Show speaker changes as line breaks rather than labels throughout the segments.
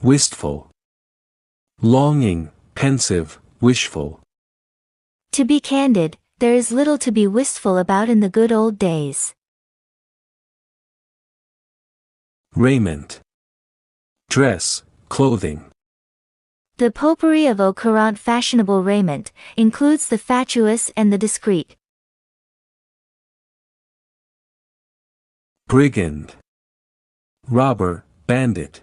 Wistful. Longing, pensive, wishful.
To be candid, there is little to be wistful about in the good old days.
Raiment. Dress, clothing.
The potpourri of au courant fashionable raiment includes the fatuous and the discreet.
Brigand. Robber, bandit.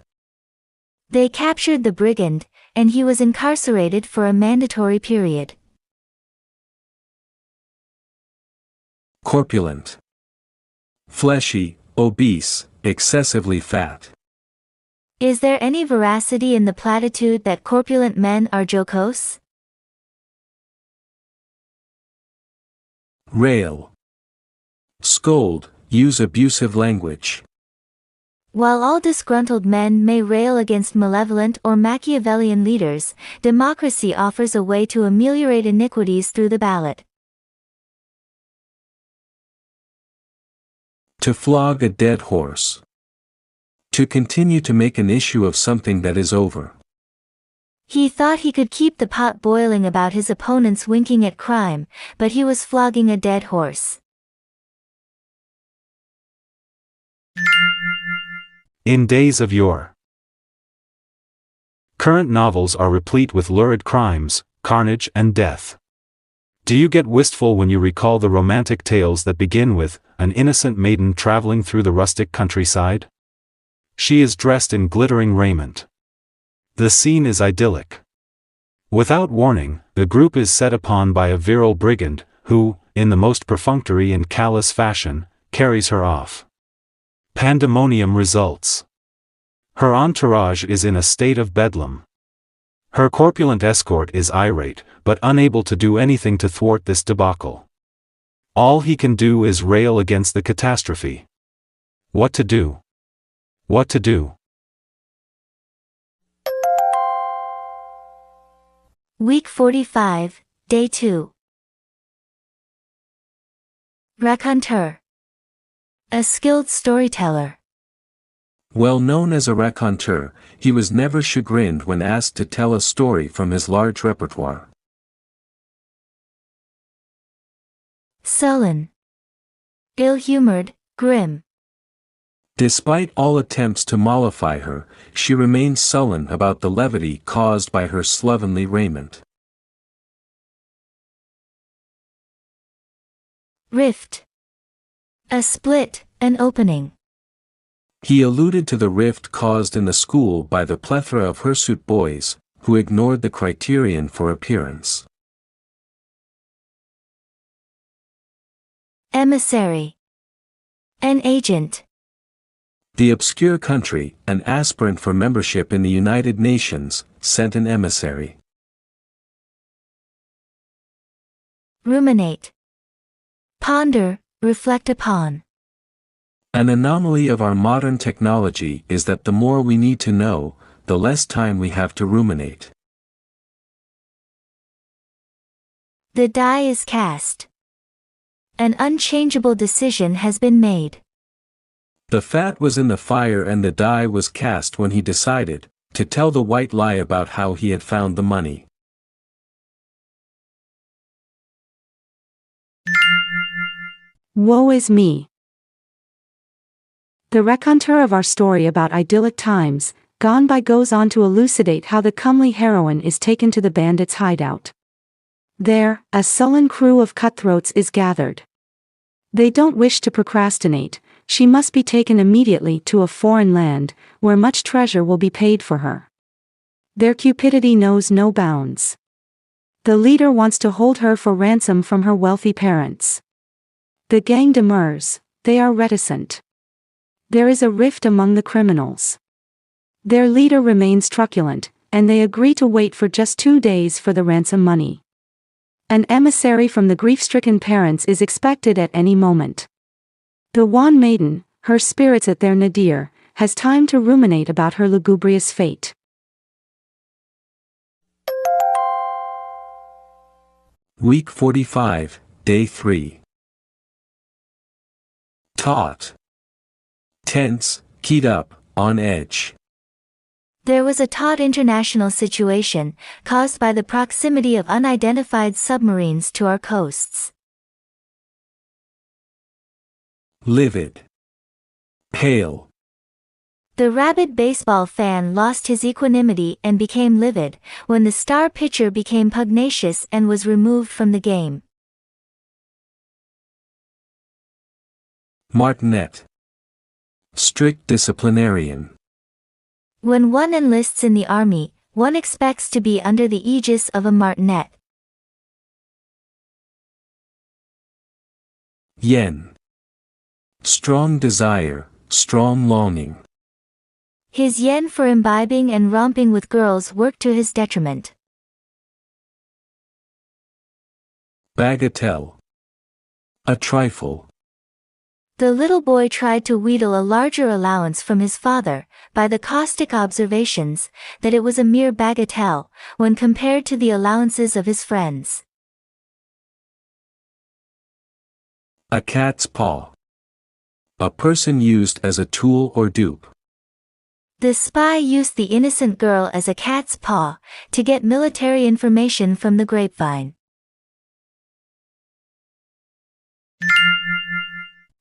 They captured the brigand, and he was incarcerated for a mandatory period.
Corpulent. Fleshy, obese, excessively fat.
Is there any veracity in the platitude that corpulent men are jocose?
Rail. Scold, use abusive language.
While all disgruntled men may rail against malevolent or Machiavellian leaders, democracy offers a way to ameliorate iniquities through the ballot.
To flog a dead horse. To continue to make an issue of something that is over.
He thought he could keep the pot boiling about his opponents winking at crime, but he was flogging a dead horse.
In days of yore. Current novels are replete with lurid crimes, carnage and death. Do you get wistful when you recall the romantic tales that begin with an innocent maiden traveling through the rustic countryside? She is dressed in glittering raiment. The scene is idyllic. Without warning, the group is set upon by a virile brigand, who, in the most perfunctory and callous fashion, carries her off. Pandemonium results. Her entourage is in a state of bedlam. Her corpulent escort is irate, but unable to do anything to thwart this debacle. All he can do is rail against the catastrophe. What to do? What to do?
Week 45, Day 2. Raconteur. A skilled storyteller.
Well known as a raconteur, he was never chagrined when asked to tell a story from his large repertoire.
Sullen. Ill-humored, grim.
Despite all attempts to mollify her, she remained sullen about the levity caused by her slovenly raiment.
Rift. A split, an opening.
He alluded to the rift caused in the school by the plethora of hirsute boys, who ignored the criterion for appearance.
Emissary. An agent.
The obscure country, an aspirant for membership in the United Nations, sent an emissary.
Ruminate. Ponder, reflect upon.
An anomaly of our modern technology is that the more we need to know, the less time we have to ruminate.
The die is cast. An unchangeable decision has been made.
The fat was in the fire and the die was cast when he decided to tell the white lie about how he had found the money.
Woe is me. The raconteur of our story about idyllic times gone by goes on to elucidate how the comely heroine is taken to the bandits' hideout. There, a sullen crew of cutthroats is gathered. They don't wish to procrastinate. She must be taken immediately to a foreign land, where much treasure will be paid for her. Their cupidity knows no bounds. The leader wants to hold her for ransom from her wealthy parents. The gang demurs, they are reticent. There is a rift among the criminals. Their leader remains truculent, and they agree to wait for just 2 days for the ransom money. An emissary from the grief-stricken parents is expected at any moment. The wan maiden, her spirits at their nadir, has time to ruminate about her lugubrious fate.
Week 45, Day 3. Taut. Tense, keyed up, on edge.
There was a taut international situation, caused by the proximity of unidentified submarines to our coasts.
Livid. Pale.
The rabid baseball fan lost his equanimity and became livid, when the star pitcher became pugnacious and was removed from the game.
Martinet. Strict disciplinarian.
When one enlists in the army, one expects to be under the aegis of a martinet.
Yen. Strong desire, strong longing.
His yen for imbibing and romping with girls worked to his detriment.
Bagatelle. A trifle.
The little boy tried to wheedle a larger allowance from his father, by the caustic observations, that it was a mere bagatelle, when compared to the allowances of his friends.
A cat's paw. A person used as a tool or dupe.
The spy used the innocent girl as a cat's paw, to get military information from the grapevine.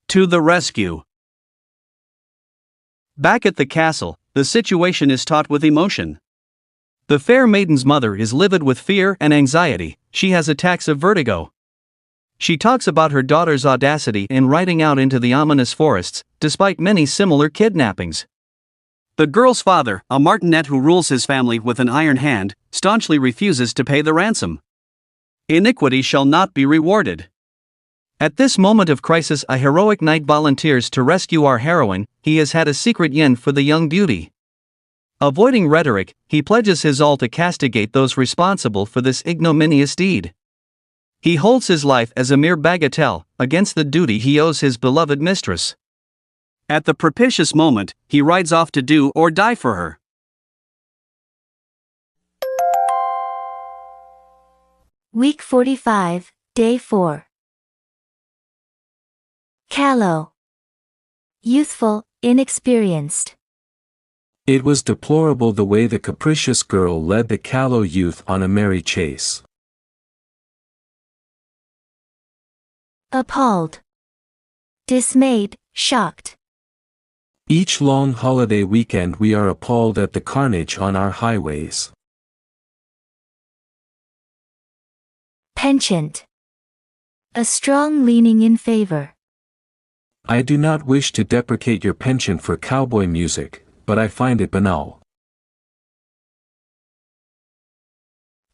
To the rescue. Back at the castle, the situation is taut with emotion. The fair maiden's mother is livid with fear and anxiety. She has attacks of vertigo. She talks about her daughter's audacity in riding out into the ominous forests, despite many similar kidnappings. The girl's father, a martinet who rules his family with an iron hand, staunchly refuses to pay the ransom. Iniquity shall not be rewarded. At this moment of crisis, a heroic knight volunteers to rescue our heroine. He has had a secret yen for the young beauty. Avoiding rhetoric, he pledges his all to castigate those responsible for this ignominious deed. He holds his life as a mere bagatelle, against the duty he owes his beloved mistress. At the propitious moment, he rides off to do or die for her.
Week 45, Day 4. Callow. Youthful, inexperienced.
It was deplorable the way the capricious girl led the callow youth on a merry chase.
Appalled. Dismayed, shocked.
Each long holiday weekend we are appalled at the carnage on our highways.
Penchant. A strong leaning in favor.
I do not wish to deprecate your penchant for cowboy music, but I find it banal.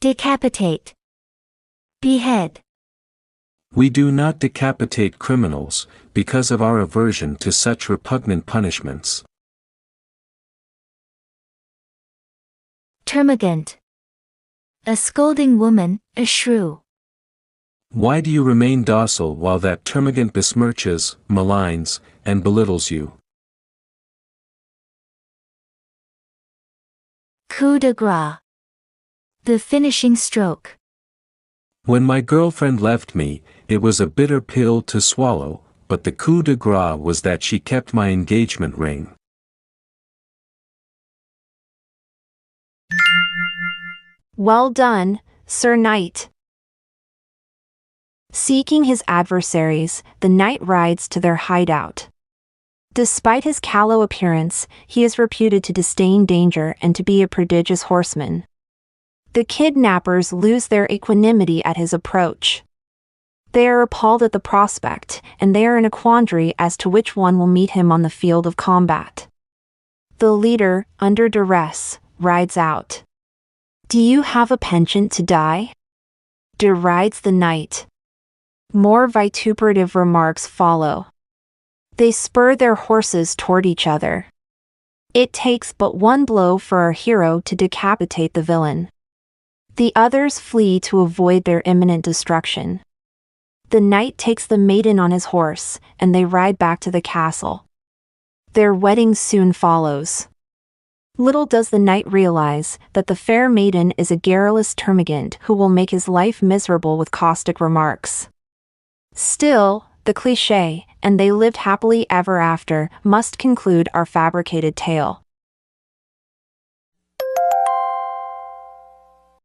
Decapitate. Behead.
We do not decapitate criminals, because of our aversion to such repugnant punishments.
Termagant. A scolding woman, a shrew.
Why do you remain docile while that termagant besmirches, maligns, and belittles you?
Coup de grace. The finishing stroke.
When my girlfriend left me, it was a bitter pill to swallow, but the coup de grace was that she kept my engagement ring.
Well done, Sir Knight. Seeking his adversaries, the knight rides to their hideout. Despite his callow appearance, he is reputed to disdain danger and to be a prodigious horseman. The kidnappers lose their equanimity at his approach. They are appalled at the prospect, and they are in a quandary as to which one will meet him on the field of combat. The leader, under duress, rides out. Do you have a penchant to die? Derides the knight. More vituperative remarks follow. They spur their horses toward each other. It takes but one blow for our hero to decapitate the villain. The others flee to avoid their imminent destruction. The knight takes the maiden on his horse, and they ride back to the castle. Their wedding soon follows. Little does the knight realize that the fair maiden is a garrulous termagant who will make his life miserable with caustic remarks. Still, the cliché, "and they lived happily ever after," must conclude our fabricated tale.